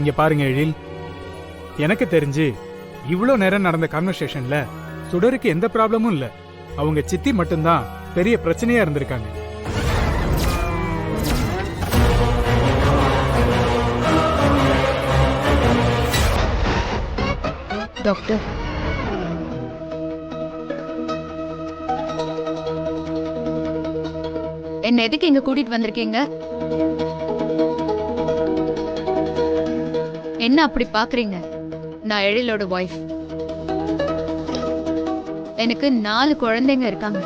இங்க பாருங்க எழில், எனக்கு தெரிஞ்சு இவ்வளோ நேரம் நடந்த கான்வர்சேஷன்ல சுடருக்கு எந்த ப்ராப்ளமும் இல்ல. அவங்க சித்தி மட்டும்தான் பெரிய பிரச்சனையா இருந்திருக்காங்க. டாக்டர், என்ன எதுக்கு இங்க கூட்டிட்டு வந்திருக்கீங்க? என்ன அப்படி பாக்குறீங்க? நான் எழிலோட வைஃப். எனக்கு 4 குழந்தைங்க இருக்காங்க.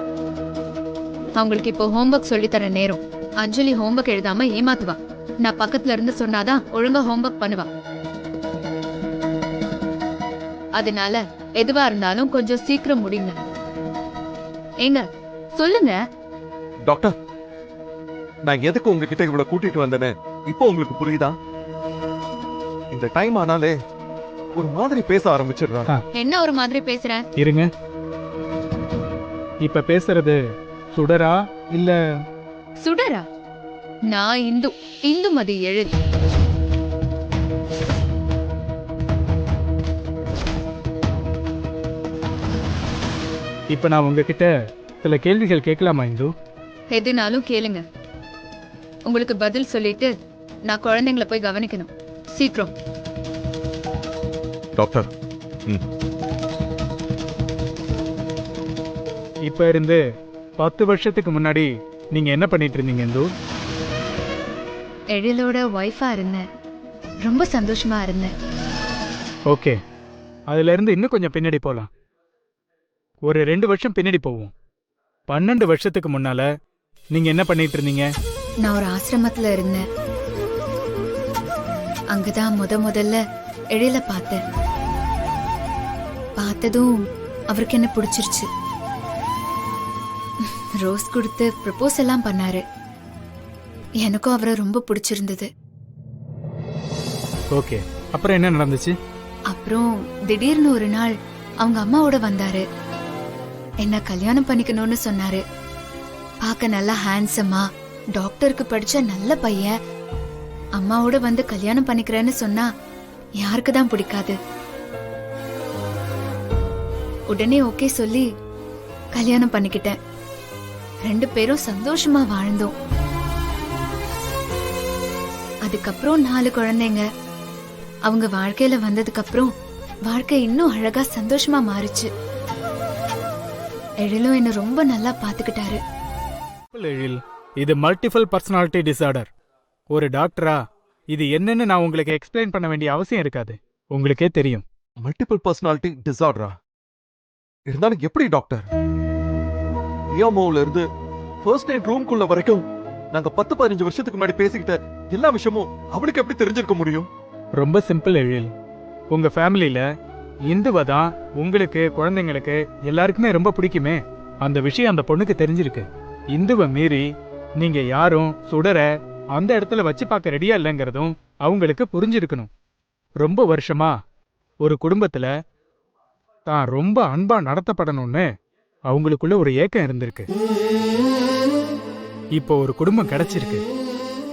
அவங்களுக்கு இப்போ ஹோம்ஒர்க் சொல்லி தர நேரம். அஞ்சலி ஹோம்ஒர்க் எழுதாம ஏமாத்துவா. நான் பக்கத்துல இருந்து சொன்னாதான் ஒழுங்கா ஹோம்ஒர்க் பண்ணுவா. அதனால எதுவா இருந்தாலும் கொஞ்சம் சீக்கிரம் முடிங்க. ஏங்க சொல்லுங்க. டாக்டர், நான் எதுக்கு உங்ககிட்ட இவ்வளவு கூட்டிட்டு வந்தேன்னு இப்போ உங்களுக்கு புரியுதா? இந்த டைம் ஆனாலே ஒரு மாதிரி பேச ஆரம்பிச்சிடுறாங்க. என்ன ஒரு மாதிரி பேசுறேன்? இருங்க, இப்ப பேசுறது சுடரா இல்ல? சுடரா? நான் இந்துமதி எழில். இப்ப நான் உங்ககிட்ட சில கேள்விகள் கேட்கலாமா இந்து? எதுனாலும் கேளுங்க. உங்களுக்கு பதில் சொல்லிட்டு நான் குழந்தைங்களை போய் கவனிக்கணும். சீக்கிரம். டாக்டர், இப்ப இருந்து 10 வருஷத்துக்கு முன்னாடி நீங்க என்ன பண்ணிட்டு இருந்தீங்க இந்து? எழிலோட ஒய்ஃபா இருந்தேன். ரொம்ப சந்தோஷமா இருந்தேன். ஓகே, அதுல இருந்து இன்னும் கொஞ்சம் பின்னாடி போலாம். ஒரு 2 வருஷம் பின்னாடி போவோம். 12 வருஷத்துக்கு முன்னால நீங்க என்ன பண்ணிட்டு இருந்தீங்க? நான் ஒரு ஆசிரமத்துல இருந்தேன். அங்கதான் முதல்ல எழில பார்த்தேன். பார்த்ததும் அவருக்கு என்ன பிடிச்சிருச்சு. ரோஸ் கொடுத்து ப்ரப்போஸ் எல்லாம் பண்ணாரு. எனக்கும் அவரை ரொம்ப பிடிச்சிருந்தது. ஓகே, அப்புறம் என்ன நடந்துச்சு? அப்புறம் திடீர்னு ஒரு நாள் அவங்க அம்மாவோட வந்தாரு. என்ன கல்யாணம் பண்ணிக்கணும்னு சொன்னாரு. பார்க்க நல்லா ஹேண்ட்ஸமா, டாக்டருக்கு படிச்ச நல்ல பையன். அம்மாவோட வந்து கல்யாணம் பண்ணிக்கிறேன்னு சொன்னா யாருக்கு தான் பிடிக்காது? உடனே ஓகே சொல்லி கல்யாணம் பண்ணிக்கிட்டேன். 2 பேரும் சந்தோஷமா வாழ்ந்தோம். அதுக்கப்புறம் 4 குழந்தைங்க. அவங்க வாழ்க்கையில வந்ததுக்கு அப்புறம் வாழ்க்கை இன்னும் அழகா சந்தோஷமா மாறுச்சு. எழிலும் என்ன ரொம்ப நல்லா பாத்துக்கிட்டாரு. எழில், இது மல்டிபிள் பர்சனாலிட்டி டிசார்டர். ஒரு டாக்டரா இது என்னன்னு நான் உங்களுக்கு எக்ஸ்பிளைன் பண்ண வேண்டிய அவசியம் இருக்காது. உங்களுக்கே தெரியும். மல்டிபிள் பர்சனாலிட்டி டிசார்டரா? இருந்தாலும் எப்படி டாக்டர்? ரியாமோல இருந்து ஃபர்ஸ்ட் எய்ட் ரூம்குள்ள வரைக்கும் நாங்க 10-15 வருஷத்துக்கு முன்னாடி பேசிக்கிட்ட எல்லா விஷயமும் அவளுக்கு எப்படி தெரிஞ்சிருக்க முடியும்? ரொம்ப சிம்பிள் எழில். உங்க ஃபேமிலியில இந்துவை தான் உங்களுக்கு, குழந்தைங்களுக்கு எல்லாருக்குமே ரொம்ப பிடிக்குமே. அந்த விஷயம் அந்த பொண்ணுக்கு தெரிஞ்சிருக்கு. இந்துவை மீறி நீங்க யாரும் சுடர அந்த இடத்துல வச்சு பார்க்க ரெடியா இல்லைங்கிறதும் அவங்களுக்கு புரிஞ்சிருக்கணும். ரொம்ப வருஷமா ஒரு குடும்பத்துல தான் ரொம்ப அன்பா நடத்தப்படணும்னு அவங்களுக்குள்ள ஒரு ஏக்கம் இருந்திருக்கு. இப்போ ஒரு குடும்பம் கிடைச்சிருக்கு.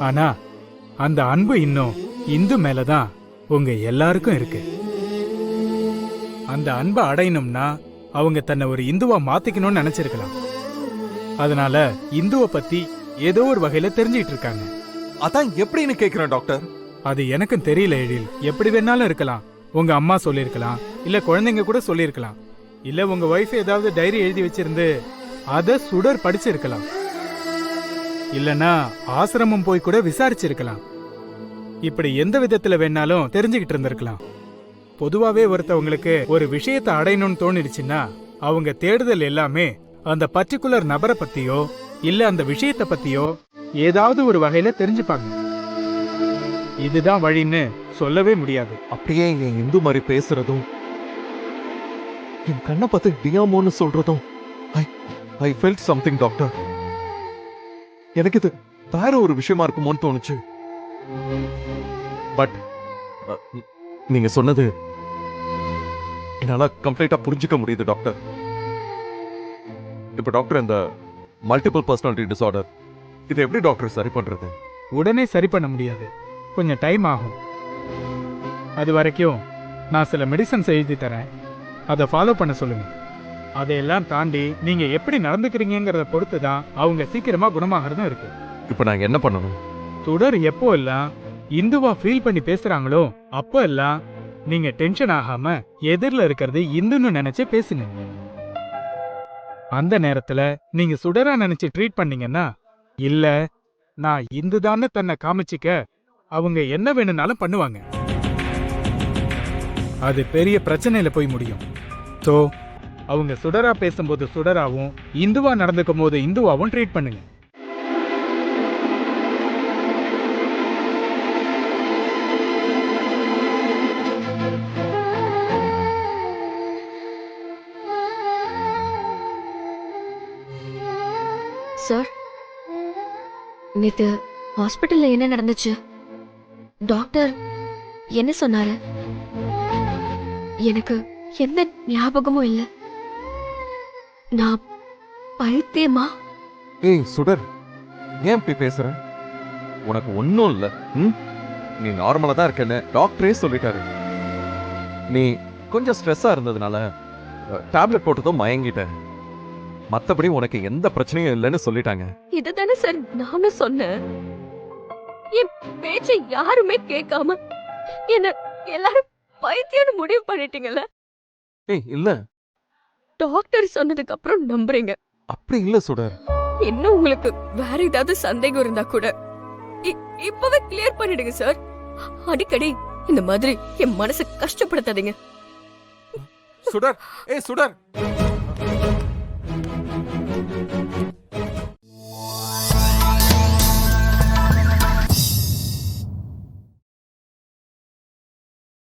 ஆனா அந்த அன்பு இன்னும் இந்து மேலதான் உங்க எல்லாருக்கும் இருக்கு. அந்த அன்பை அடையணும்னா அவங்க தன்னை ஒரு இந்துவா மாத்திக்கணும்னு நினைச்சிருக்கலாம். அதனால இந்துவை பத்தி ஏதோ ஒரு வகையில தெரிஞ்சுக்கிட்டு இருக்காங்க. அதான் எப்படின்னு கேக்குறேன் டாக்டர். அது எனக்கும் தெரியல எழில். எப்படி வேணாலும் இருக்கலாம். உங்க அம்மா சொல்லிருக்கலாம், இல்ல குழந்தைங்க கூட சொல்லிருக்கலாம், இல்ல உங்க ஒய்ஃப் ஏதாவது டைரி எழுதி வச்சிருந்து அத சுடர் படிச்சிருக்கலாம், இல்லனா ஆசிரமம் போய் கூட விசாரிச்சிருக்கலாம். இப்படி எந்த விதத்துல வேணாலும் தெரிஞ்சுக்கிட்டு இருந்திருக்கலாம். பொதுவாவே ஒருத்தவங்களுக்கு ஒரு விஷயத்தை அடையணும்னு தோணிடுச்சுன்னா அவங்க தேடுதல் எல்லாமே அந்த பர்டிகுலர் நபரை பத்தியோ இல்ல அந்த விஷயத்தை பத்தியோ ஏதாவது ஒரு வகையில தெரிஞ்சுப்பாங்க. இதுதான் வழின்னு சொல்லவே முடியாது. அப்படியே என் இந்து மாதிரி பேசுறதும் என் கண்ணை பார்த்து டியாமோன்னு சொல்றதும் ஐ ஃபெல்ட் சம்திங் டாக்டர். எனக்கு இது வேற ஒரு விஷயமா இருக்குமோன்னு தோணுச்சு. பட் நீங்க சொன்னது என்னால கம்ப்ளீட்டா புரிஞ்சுக்க முடியுது டாக்டர். இப்ப டாக்டர், இந்த மல்டிபிள் பர்சனாலிட்டி டிசார்டர் இது எப்படி டாக்டர் சரி பண்றது? உடனே சரி பண்ண முடியாது. கொஞ்சம் டைம் ஆகும். அது வரைக்கும் நான் சில மெடிசன்ஸ் எழுதி தரேன், அதை ஃபாலோ பண்ண சொல்லுங்க. அதையெல்லாம் தாண்டி நீங்க எப்படி நடந்துக்கிறீங்கிறத பொறுத்து தான் அவங்க சீக்கிரமா குணமாகறதும் இருக்கு. இப்போ நாங்க என்ன பண்ணணும்? சுடர் எப்போ எல்லாம் இந்துவா ஃபீல் பண்ணி பேசுறாங்களோ அப்போ எல்லாம் நீங்க டென்ஷன் ஆகாம எதிரில் இருக்கிறது இந்துன்னு நினைச்சு பேசுங்க. அந்த நேரத்துல நீங்க சுடரா நினைச்சு ட்ரீட் பண்ணீங்கன்னா, இல்ல நான் இந்துதான்னு தன்னை காமிச்சிக்க அவங்க என்ன வேணும்னாலும் பண்ணுவாங்க. அது பெரிய பிரச்சனையில போய் முடியும். சோ அவங்க சுடரா பேசும்போது சுடராவும் இந்துவா நடந்துக்கும் போது இந்துவாவும் ட்ரீட் பண்ணுங்க. சார், நேத்து ஹாஸ்பிட்டல்ல என்ன நடந்துச்சு? டாக்டர் என்ன சொன்னாரு? எனக்கு எந்த ஞாபகமும் இல்ல. நான் பைத்தியமா? ஏய் சுடர், ஏன் இப்படி பேசுற? உனக்கு ஒன்றும் இல்லை. நீ நார்மலா தான் இருக்கேன்னு டாக்டரே சொல்லிட்டாரு. நீ கொஞ்சம் ஸ்ட்ரெஸ்ஸா இருந்ததுனால டேப்லெட் போட்டதும் மயங்கிட்ட. மத்தபடி உனக்கு எந்த பிரச்சனையும் இல்லைன்னு சொல்லிட்டாங்க. இதுதானே சார் நானும் சொன்னேன். என் பேச்ச யாருமே கேட்காம என்ன எல்லாரும் பைத்தியம்னு முடிவு பண்ணிட்டீங்கல்ல. ஏய் இல்ல, டாக்டர் சொன்னதுக்கு அப்புறம் நம்புறீங்க. அப்படி இல்ல சுடர். இன்னும் உங்களுக்கு வேற ஏதாவது சந்தேகம் இருந்தா கூட இப்பவே கிளியர் பண்ணிடுங்க சார். அடிக்கடி இந்த மாதிரி என் மனசை கஷ்டப்படுத்தாதீங்க. சுடர், ஏய் சுடர்.